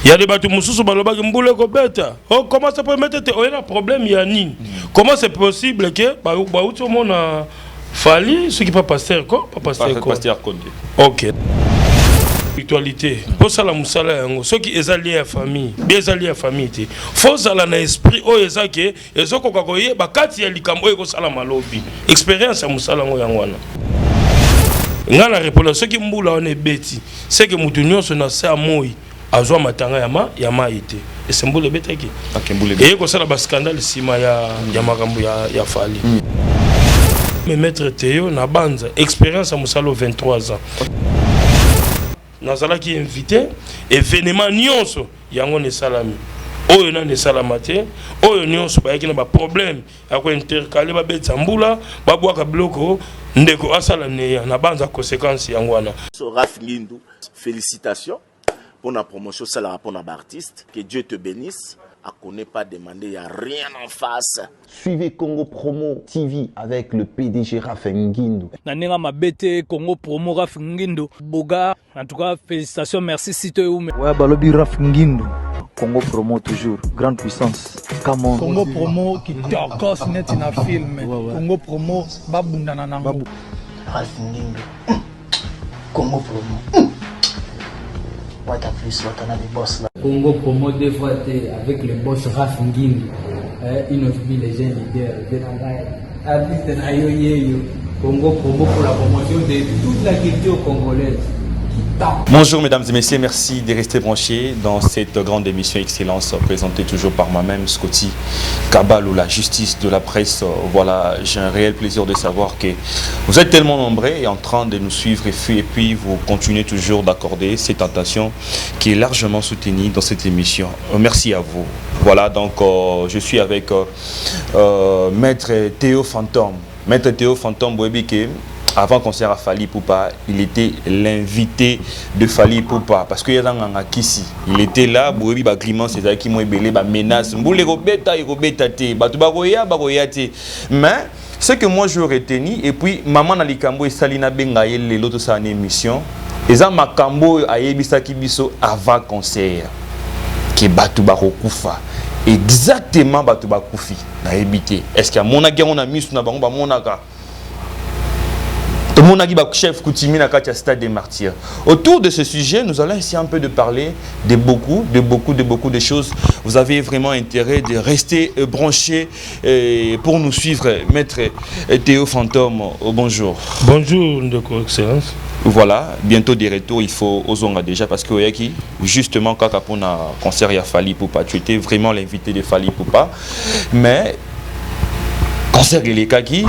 Il y a des bateaux moussous balobaki mboule ko beta. Oh, comment ça peut mettre un problème yani? Comment c'est possible que ba outi mona fali ce qui pas pasteur quoi? Pas pasteur quoi? Pasteur Condé. OK. Spiritualité. Pour ça la musala yango, ceux qui est alliés à famille, bien alliés à famille té. Faut ça na esprit o ezake, ezoko kokoye ba kati ya likambo eko sala malobi. Expérience ya musala ngo yangwana. Ngana répondre ceux qui mbula on est beti, c'est que mutunyo so na sa moi. Azwa matanga ya maite esembule betaki akembule et ko sala ba scandale sima ya makambo ya fali mais maître Théo na banza expérience à musalo 23 ans nazala qui invité événement nyonso yango ne salami oyo na ne salamate oyo nyonso ba yaki na ba problème ako intercaler ba betsa mbula ba bwaka bloko ndeko asala ne na banza conséquence yango wana so Raf Ngindu félicitations pour la promotion, c'est la rapport d'artiste. Que Dieu te bénisse. À connaît pas demander, il n'y a rien en face. Suivez Congo Promo TV avec le PDG Raf Ngindu. Nanenga mabete Congo Promo Raf Ngindu. Boga, en tout cas, félicitations, merci si tu es où. Ouais, balobi Raf Ngindu. Congo Promo toujours, grande puissance. Come on. Congo Promo qui t'orcos net in a film. Congo Promo, babunda nanango. Raf Ngindu. Congo Promo. What a plus, what a des boss là. Congo Promo deux fois avec le boss Raf Ngindu. Il offre les jeunes leaders. Congo Promo pour la promotion de toute la culture congolaise. Bonjour mesdames et messieurs, merci de rester branchés dans cette grande émission Excellence présentée toujours par moi-même, Scotty Kabal ou la justice de la presse. Voilà, j'ai un réel plaisir de savoir que vous êtes tellement nombreux et en train de nous suivre et puis vous continuez toujours d'accorder cette attention qui est largement soutenue dans cette émission. Merci à vous. Voilà, donc je suis avec Maître Théo Fantôme. Maître Théo Fantôme Bouébike. Avant concert à Fali Poupa, il était l'invité de Fali Poupa parce qu'il y a un Kissi. Il était là, Bouébi Bagriman, c'est ça qui m'a belé, menace. Mboule Robeta, Robeta, Batubagoya, Bagoyate. Mais ce que moi je retenu, et puis maman Nalikambo et Salina Bengaïl, l'autre ça en émission, et ça Makambo a Yebisa Kibiso avant concert. Qui Batubaro Koufa. Exactement Batubakoufi. Est-ce qu'il y a mon agent, on a mis sur mon agent? Chef Koutimi na katia stade des martyrs. Autour de ce sujet, nous allons essayer un peu de parler de beaucoup de choses. Vous avez vraiment intérêt de rester branchés pour nous suivre. Maître Théo Fantôme, bonjour. Bonjour, Ndeko Excellence. Voilà, bientôt des retours, il faut Ozonga déjà parce que justement quand on a concert à Fali Poupa, tu étais vraiment l'invité de Fali Poupa. Mais concert il est kaki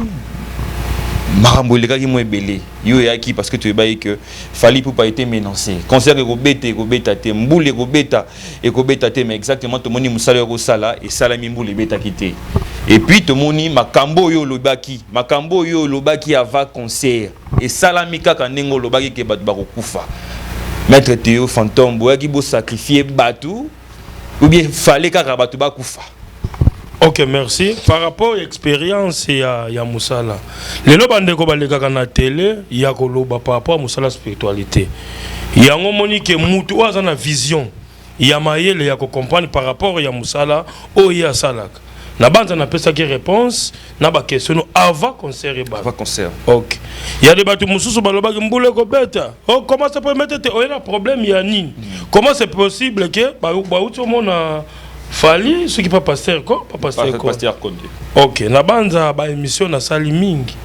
Marambo le qui moi belé yo yaki parce que tu es que Fali Poupa été menacé concert Robeta te mboule Robeta et Robeta te mais exactement tout moni musala ro sala et salami mboule beta quitté et puis tout moni makambo yo lobaki ava concert et salami kaka nengo lobaki ke batu ba kufa. Maître Théo Fantôme boyaki bo sacrifier batu ou bien fallait kaka batu ba kufa. Ok, merci. Par rapport à l'expérience, il y a Moussala. Les gens qui ont été à la télé, il y a par rapport à Moussala spiritualité. Il y a un moment que Moutou a une vision. Il y a Maïel, il y a comprendre par rapport à Moussala, ou il y a Salak. La bande a appelé ça qui réponse, n'a pas question avant concert. Avant concert. Ok. Il y a des bateaux moussous balobaki mboule ko beta. Oh, comment ça peut mettre un problème yani? Comment c'est possible que ba outi mona Fali, ce qui pas pasteur quoi, pas pasteur quoi. Pasteur Condé. Ok, na banza ba émission na sali mingi.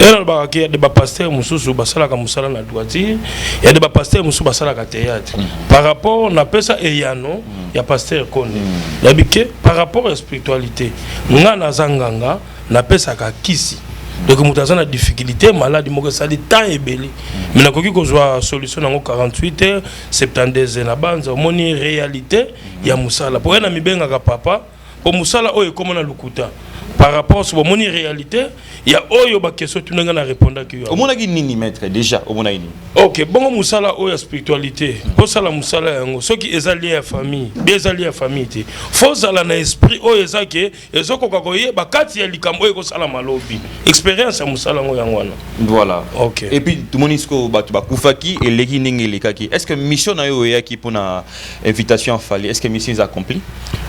Et là ba il y a des pasteurs mususu basala ka musala na droitier, il y a des pasteurs mususu basala ka théâtre. Par rapport na pesa eyano, il y a pasteur Condé. Yabike par rapport à la spiritualité, nga na zanganga na pesa ka kisi. Donc mutaza na difficulté malade moko sali temps ebeli. Mais na koki ko zwa solution na 48 heures 72 na banza moni réalité ya musala. Pour na mibenga ka papa, pour musala oyo comme na lukuta. par rapport à mon réalité, il y a oyo ba question tu n'as répondre que au moins nini maître déjà au moins nini. OK, bon musala oyo spiritualité. Pour ça la musala yango ceux qui est liés à famille, des alliés à famille té. Faut ça na esprit oyo ezake ezoko kakoye ba kati ya likambo oyo ko sala malobi. Expérience ya musala yango wana. Voilà. OK. Et puis tout monde isko ba kufaki et leki ningi lekaki. Est-ce que mission na yo yaki pour na invitation fallait est-ce que mission est accomplie?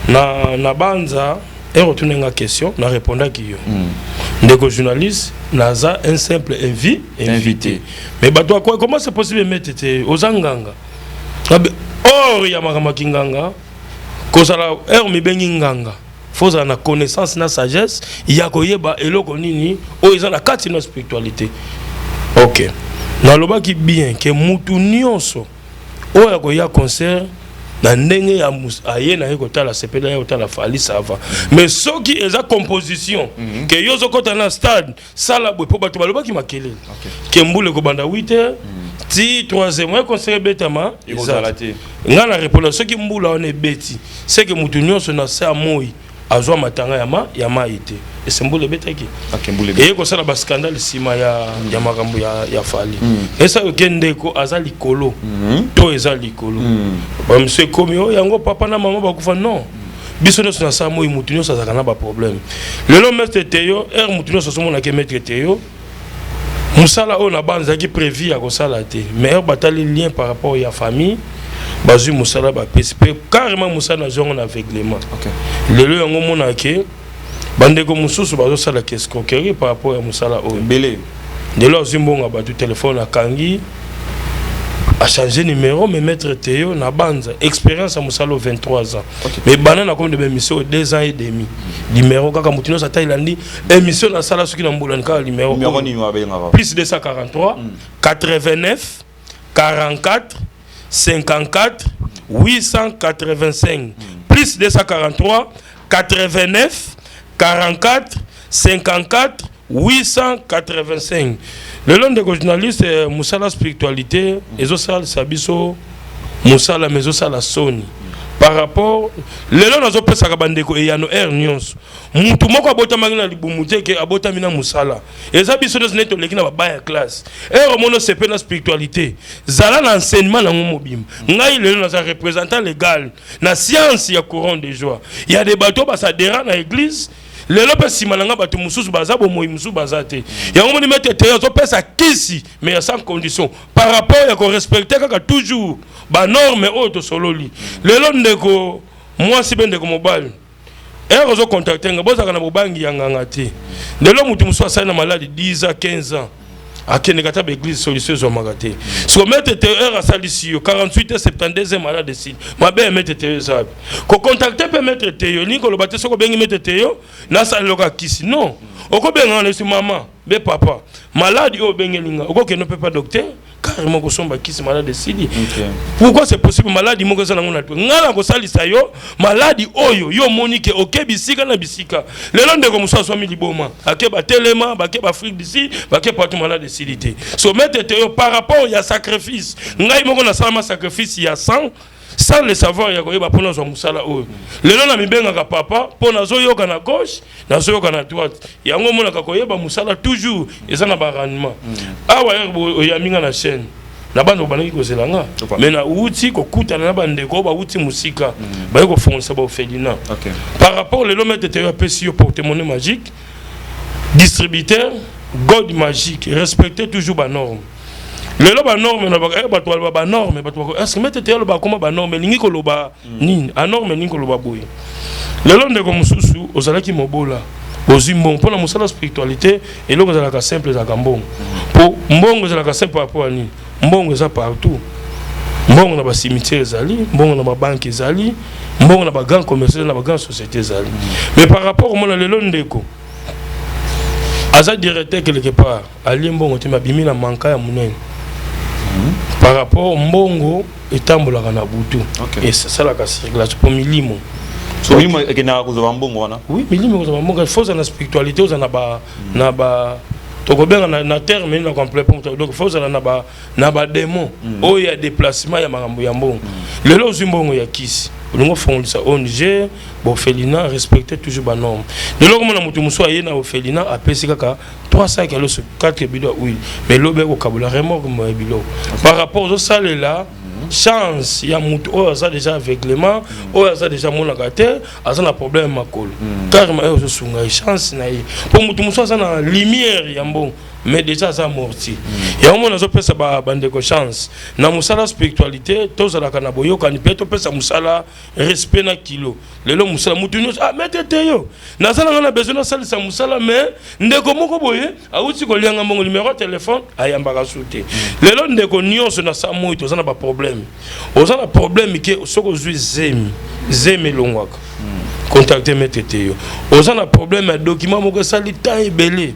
Na banza et retourner une question, na répondre à qui yo. Ndeko journaliste, naza un simple invité. Mais bah toi comment c'est possible de mettre aux anganga? Or ya makama kinganga, kozala mi bengi nganga. Faut na connaissance na sagesse, ya koyeba eloko nini o ezana kati na spiritualité. OK. Na loba ki bien que mutu nyonso o ya koya concert na ndenge ya aye na ekotala sepela ya otala fali sava mais soki eza composition que yozo kota na stade sala bwe po bato baloba ki makelele ke mbule ko banda 8h ti 3e mois conseiller betama ezalate ngana répondre soki mbula on beti c'est que mutu nyonso na sa moi azwa matanga ya maite et c'est mbule betaki et ko sala ba scandale sima ya makambo ya fali et ça okende ko azali kolo to ezali kolo ba monsieur komi o yango papa na maman ba kufa non biso no na sa moi mutu nyonso azakana ba problème lelo maître Théo mutu nyonso so mona ke maître Théo musala o na banza ki prévu ya ko sala te mais batali lien par rapport à famille bazu musala ba PSP carrément musala na zongo na aveuglement lelo yango mona ke bande ko mususu bazo sala escroquerie par rapport à musala o belé lelo zimbonga ba du téléphone à Kangi a changé numéro mais maître Théo na banza expérience à musala 23 ans mais banana comme de émission 2 ans et demi numéro kaka mutino sa Thaïlandi émission na sala soki na mbulani ka numéro plus 243 89 44 54 885 plus 243 89 44 54 885. Le long de journaliste Moussala spiritualité et aussi Sabiso Moussala mais aussi la Sony par rapport le long nazo pesa ka bandeko e yano nyonso mutu moko abota magina libumute ke abota mina Moussala eza biso de neto lekina ba ya classe mono sepe na spiritualité zala na enseignement na mobim ngai le long naza représentant légal na science ya courant de joie il y a des bateaux basadera na église lelo pe simalanga bato mususu baza bomoyi mususu bazate yango moni mettre Théo zo pesa kisi mais sans condition par rapport ya ko respecter kaka toujours ba norme auto sololi lelo ndeko moi si bende ko mobile ozo contacter nga boza kana bobangi yanganga te lelo mutu mususu asali na malade 10 à 15 ans akene kata ba église solution zo magate so mettre Théo a salisi 48 72e malade de site mabe mettre Théo za ko contacter pe mettre Théo ni ko lobate soko bengi mettre Théo na saloka kisi non oko benga na si maman be papa malade o bengelinga oko ke no pe pas docteur carrément ko somba kisi malade de site pourquoi c'est possible malade moko za ngona to ngala ko salisa yo malade oyo yo monique oke bisika na bisika lelo ndeko musaso mi liboma akeba telema bakeba Afrique d'ici bakeba tout malade de site so mettre Théo par rapport ya sacrifice ngai moko na salama sacrifice ya 100 sans le savoir ya koyeba pona zo musala oyo lelo na mibenga ka papa pona zo yoka na gauche na zo yoka na droite yango mona ka koyeba musala toujours eza na ba rendement awa ya minga na chaîne na bando banaki ko zelanga mais na uti ko kutana na bandeko ba uti musika ba ko foncer ba Ferdinand par rapport lelo mettre Théo pesi yo porte-monnaie magique distributeur God magique respecter toujours ba norme lelo ba norme na ba norme est-ce que mettre Théo ba koma ba norme lingi ko loba nini a norme lingi ko loba boye lelo ndeko mususu ozalaki mobola ozimbon pona musala spiritualité et loko za la simple za kambongo po mbongo za la simple par rapport à nini mbongo za partout mbongo na ba cimetière zali mbongo na ba banque zali mbongo na ba grand commercial na ba grand société zali mais par rapport au mona lelo ndeko aza directeur quelque part ali mbongo te mabimi na manka ya munene par rapport mbongo etambolaka na butu et ça la circulation pour milimo so milimo ekena ko zo mbongo wana oui milimo ko zo mbongo faut na spiritualité za na ba tokobenga na terme na complet donc faut na ba démon o ya déplacement ya makambo ya mbongo lelo zimbongo ya kisi on fond ça ONG Bofelina respecter toujours ba norme de là comme on a mutu muso aye na Bofelina apesi kaka 300 kg sur 4 bidon huile mais lobe ko kabula remorque mo bilo par rapport aux salles là chance ya mutu o ça déjà aveuglement o ça déjà mon agate a un problème makolo carrément o sunga chance na ye pour mutu muso ça na lumière ya bon mais déjà ça morti ya on a pesa ba bande ko chance na musala spiritualité tozala kana boyo kan peto pesa musala respect na kilo lelo musala mutu nyos ah metete yo na sala ngana besoin na sala musala mais ndeko moko boye awuti ko lianga mbongo numéro téléphone ayamba ka souté lelo ndeko nyos na sa moyo tozana ba problème ozana problème ke soko zui zemi longwaka contacter metete yo ozana problème document moko sali temps ebelé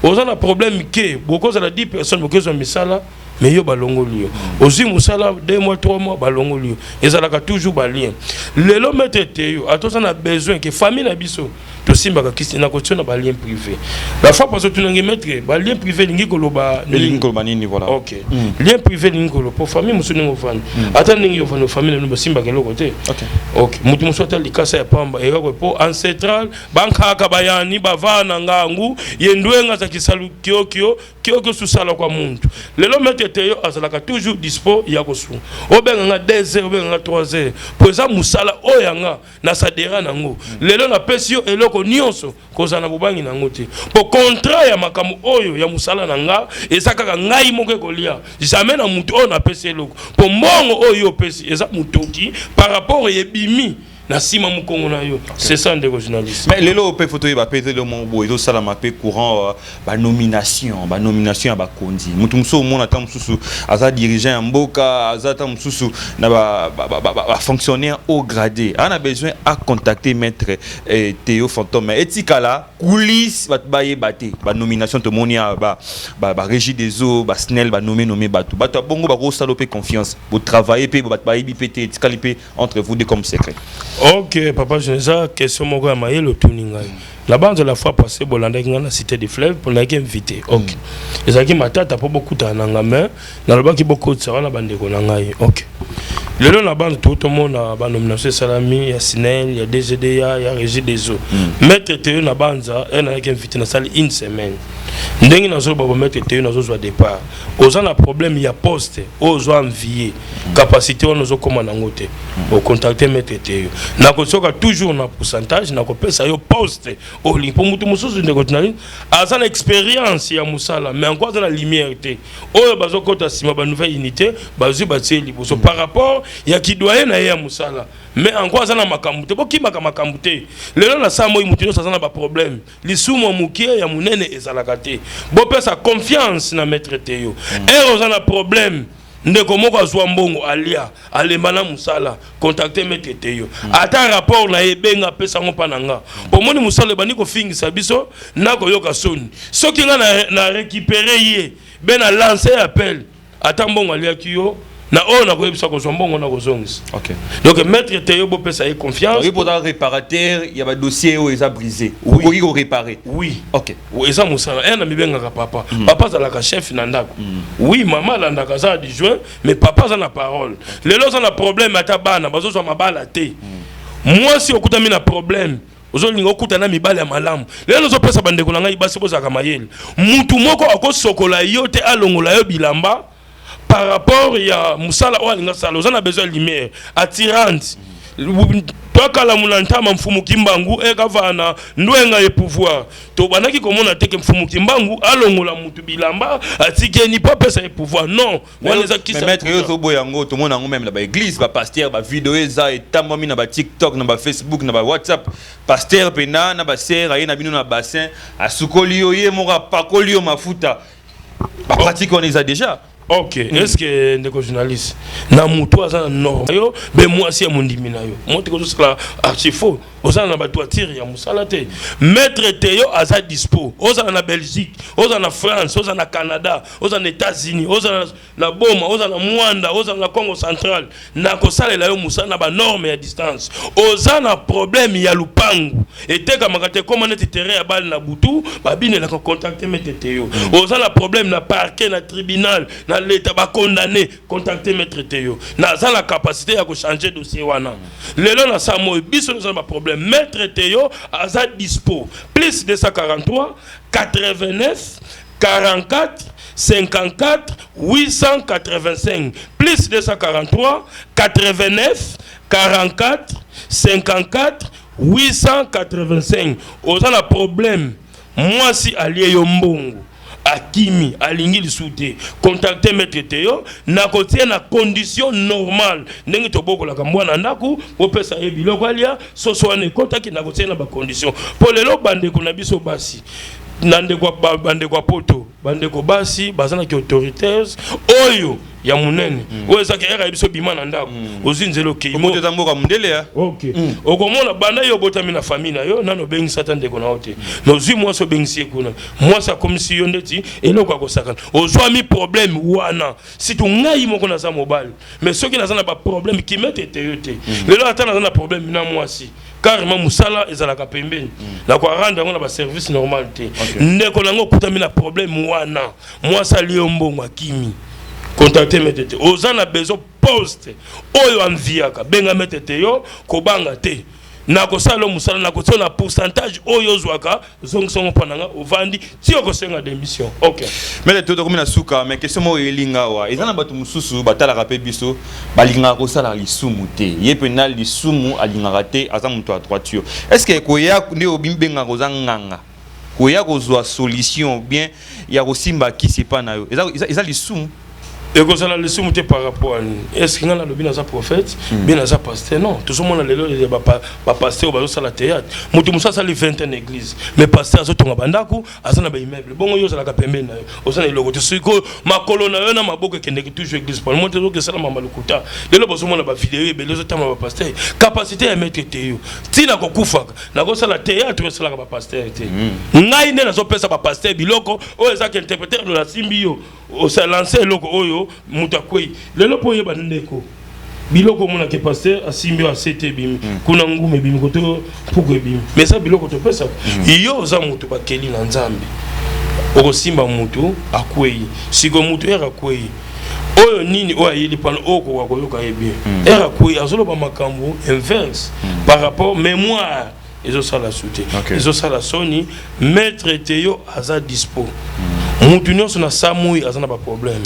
on a un problème que beaucoup de 10 personnes beaucoup de misala mais yo balongolio aussi musala 2 mois 3 mois balongolio et ça a toujours balien le lo metete yo attention on a besoin que famille na biso to simba ka kisi na question na balien privé la fois parce que tu n'as mettre balien privé lingi koloba nini voilà OK lien privé lingi kolo pour famille musu ningo fan attends ningi yo fan famille no simba ke côté OK mutu musu ata likasa ya pamba e ko po ancestral banka ka bayani bavana ngangu yendwenga za kisalu kiokio susala kwa muntu lelo metete yo azalaka toujours dispo ya kosu obenga nga 2 heures obenga nga 3 heures pour ça musala oyanga na sadera nango lelo na pesio eloko nyonso kozana bubangi nango te pour contrat ya makamu oyo ya musala nanga ezaka ngai moko kolia jamais na mutu o na pesi eloko pour mbongo oyo pesi eza mutoki par rapport yebimi na sima mukongo na yo c'est ça ndeko journaliste mais lelo pe photo ba pété le monbo ezo sala ma pe courant ba nomination ba kondi mutu muso mona ta mususu aza dirigeant ya mboka aza ta mususu na ba fonctionnaire haut gradé on a besoin à contacter maître Théo Fantôme etikala coulisses ba yebate ba nomination to monia ba régie des eaux ba snel ba nommer bato bongo ba ko saloper confiance pour travailler pe ba yebi pété etikali pe entre vous deux comme secret. OK, papa, je n'ai pas question mogo amaye le tuninga. La bande de la fois passée, Bolanda qui la cité des fleuves pour la invité. OK. Et ça qui m'a tata pas beaucoup d'ananga mais dans le bas qui beaucoup de ça la bande de konangai. OK. Le long la bande tout le monde a ba nomination Salami, il y a Sinel, il y a DGDA, il y a Régie des eaux. Maître Théo na banza, elle a invité na salle une semaine. Ndengi na zo ba mettre Théo na zo départ. Ozana problème il y a poste, ozo envier. Capacité on zo comme nangote. Au contacter maître Théo. Na ko soka toujours na pourcentage na ko pesa yo poste. Au li pour mutu mususu ndeko tunali. Azana expérience ya musala mais encore dans la lumière té. Oyo bazo kota sima ba nouvelle unité, bazu batie liboso par rapport ya kidoyen na ya musala. Mais encore azana makambu té. Boki makambu té. Lelo na sa moyi mutu ça na ba problème. Lisumo mukie ya munene ezalaka té. Bo pesa confiance na maître Théo. Et ozana problème ndeko moko azwa mbongo alia alembana musala contacter maître Théo ata rapport na ebenga pesa ngo pananga pomoni musala bani ko fingisa biso na ko yoka soni soki nga na récupérer ye ben na lancer appel ata mbongo alia kiyo na on a ko ko mbongo na ko zongis. OK. Donc maître Théo bo pesa y confiance. Oui, pour un réparateur, il y a un dossier où il a brisé. Ou il faut réparer. Oui. OK. Oui, ça musala un ami benga papa. Papa za la chef nandako. Oui, maman la ndaka za adjoint, mais papa za na parole. Les lots ont un problème ata bana, bazo so mabala té. Moi si okuta mi na problème ozolinga okutana mibale ya malamu lelo zopesa bandeko na ngai basi bozaka mayele mutu moko akosokola yo te alongola yo bilamba par rapport ya musala o alinga sala ozana besoin lumière attirante toka la mulantama mfumu kimbangu ekavana ndwenga ye pouvoir to banaki komona teke mfumu kimbangu alongola mutu bilamba atikeni pas pesa ye pouvoir non mais maître yozo boyango to mona ngo même la ba église ba pasteur ba vidéo eza etambomi na ba TikTok na ba Facebook na ba WhatsApp pasteur pena na ba sœur aye na bino na bassin asukoli yo ye mora pakoli yo mafuta ba pratique on les a déjà. OK. Est-ce que ndeko journaliste na mutu azana norme yo be moi si amondimi na yo monte ko sala archifo ozana na bato atiri ya musala te maître Théo aza dispo ozana na Belgique ozana na France ozana na Canada ozana na États-Unis ozana na Boma ozana na Mwanda ozana na Congo central na ko salela yo musala na ba norme ya distance ozana problème ya lupangu eteka makate comment net terrain ya bal na butu babine la contacter maître Théo ozana problème na parquet na tribunal na na l'état ba condamné contacter maître Théo na za la capacité à changer dossier wana lelo na samo biso na ba problème maître Théo aza dispo plus 243 89 44 54 885 plus 243 89 44 54 885 oza na problème moi si allié yo mbongo akimi alingi lisute contacter maître Théo na kotia na condition normale ndenge toboko la kamwana ndaku opesa ye biloko alia soswane contacter na kotia na ba condition pour lelo bande ko na biso basi nande kwa bande kwa poto bande ko basi bazana ki autoritaires oyo ya munene oyo zaka era biso bimana ndako ozinzelo ke moto tamboka mundele ya OK okomona banda yo botami na famille na yo nano bengi satande ko na hote no zi moi so bengi si kuna moi ça comme si yo ndeti eloko akosakana ozwa mi problème wana si tu ngai moko na za mobile mais soki na za na ba problème qui mette te lelo ata na problème na moi si carrément musala ezalaka pembeni na kwa rendre ngo na ba service normal te ndeko nango kutami na problème wana moi ça lio mbongo akimi contacter metete ozana besoin poste oyo anviaka benga metete yo kobanga te na kosala musala na kotso na pourcentage oyo zwaka zongisongo pananga ovandi ti okosenga démission OK mais tout comme na suka mais question mo elinga wa ezana batu mususu batala rapé biso balinga kosala lisumu te ye penal lisumu alinga raté aza muto a droiture est-ce que koya ndi obimbenga kozanganga koya kozwa solution bien ya kosimba kisi pa na yo eza lisumu et que ça le soumouté par rapport à est-ce qu'il y a le bien à sa prophète bien à sa pasteur non tout ce monde a le pasteur au bas la théâtre mutumsa ça les 21 églises mais pasteur zo tonga bandaku azana ba immeuble bongo yo za la kapembe na yo osana logo to siko makolo na yo na maboko kende ki toujours église pour montrer que ça la mama lukuta lelo bozo mona ba vidéo et belozo tama ba pasteur capacité à mettre Théo tina ko kufaka na ko sala théâtre ça la ba pasteur té ngai ne na zo pesa ba pasteur biloko o ezaka interpréter de la simbio o sa lancer loko oyo mutakwei lelo poye bandeko biloko mona ke pasteur asimbi a CT bimi kuna ngume bimi koto puko bimi mais ça biloko to pesa iyo za mutu bakeli na nzambe okosimba mutu akwei siko mutu era kwei oyo nini oyo yeli pano oko wakoyoka yebi era kwei azolo ba makambo inverse par rapport mémoire ils ont ça la soute ils ont ça la soni maître Théo aza dispo mutu nyonso na samui azana ba problème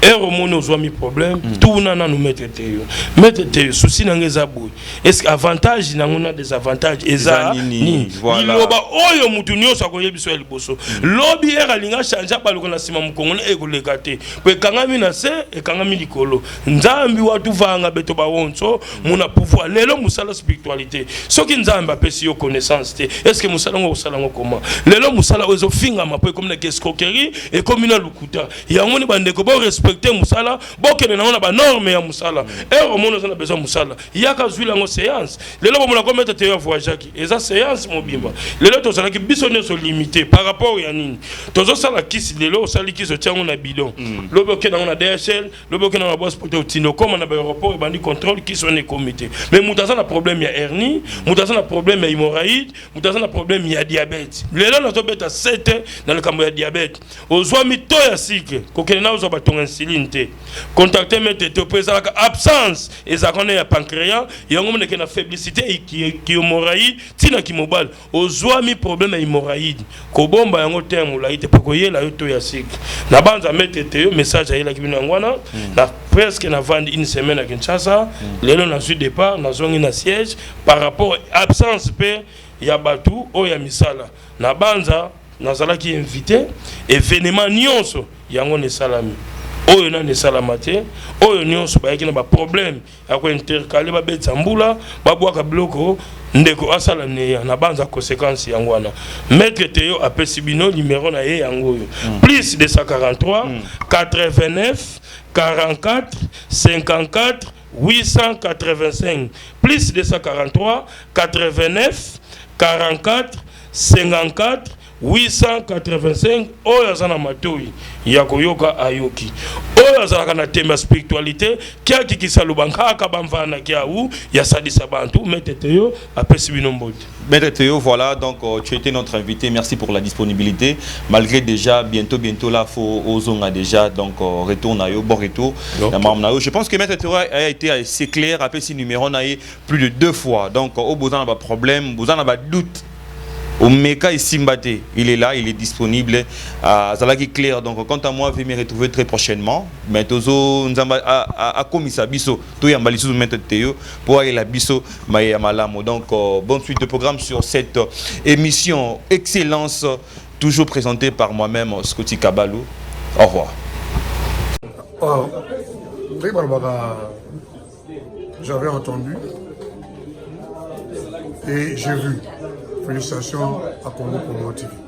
ero moni ozwa mi problème tout na nous maître Théo souci na ngeza boy est-ce avantage na ngona des avantages eza ni voilà loba oyo mutu nyonso akoyebiso ya liboso lobi era linga changer baloko na sima mukongo na ekoleka te pe kangami na se e kangami likolo nzambi watu vanga beto ba wonso muna pouvoir lelo musala spiritualité soki nzambi apesi yo connaissance te est-ce que musala ngo osala ngo comment lelo musala ozo finga mapo comme na escroquerie et comme une lukuta yango ni bandeko bo respecter musala bo kene na ba norme ya musala et au monde on a besoin musala yaka zwila ngo séance lelo bo mona komettre te voyage eza séance mobimba lelo to sala ki bisone so limité par rapport ya nini tozo sala kisi lelo sala kisi tiango na bidon lobo kena na DHL lobo kena na boss pote utino comme na aéroport bandi contrôle qui sont comité mais mutaza na problème ya hernie mutaza na problème ya hémorroïde mutaza na problème ya diabète lelo na to beta 7 dans le cambo ya diabète ozwa mito ya sike kokene na ozwa batonga insuline te contacter maître Théo pesa absence ezakone ya pancréas yango mone ke na faiblicité qui hémorroïde tina ki mobile ozwa mi problème ya hémorroïde ko bomba yango terme la ite poko yela yo to ya sike na banza maître Théo message ayela kibino ngwana na presque na vendre une semaine à Kinshasa lelo na su départ na zongi na siège par rapport absence pe ya batu o ya misala na banza nazala ki invité événement nyonso yango ne salami oyo na ne salamate oyo nyonso ba yaki na ba problème ya ko intercaler ba betsa mbula ba bwaka bloko ndeko asala ne na banza conséquence yango wana maître Théo apesi bino numéro na ye yango yo plus 243 89 44 54 885 plus 243 89 44 54 885 oyo azana matoi ya koyoka ayoki oyo azalaka na temba spiritualité kia kikisa lubankaka bamvana kia ou ya sadisa bantu Maître Théo apesi bino mbote. Maître Théo, voilà, donc tu étais notre invité, merci pour la disponibilité. Malgré déjà, bientôt là, on a déjà, donc retourne à bon retour. Je pense que Maître Théo a été assez clair, après ce numéro, on a eu plus de 2 fois. Donc, au besoin n'a pas de problème, besoin n'a pas de doute. Au Meka et Simbate, il est là, il est disponible. Ça est clair. Donc, quant à moi, je vais me retrouver très prochainement. Mais Tozo, nous avons à Komisa Bisso, tout y a mbalisou Maître Théo pour aller la Bisso Maya Malamo. Donc, bonne suite de programme sur cette émission Excellence, toujours présentée par moi-même, Scotty Kabalou. Au revoir. J'avais entendu et j'ai vu. Félicitations à Congo Promo TV.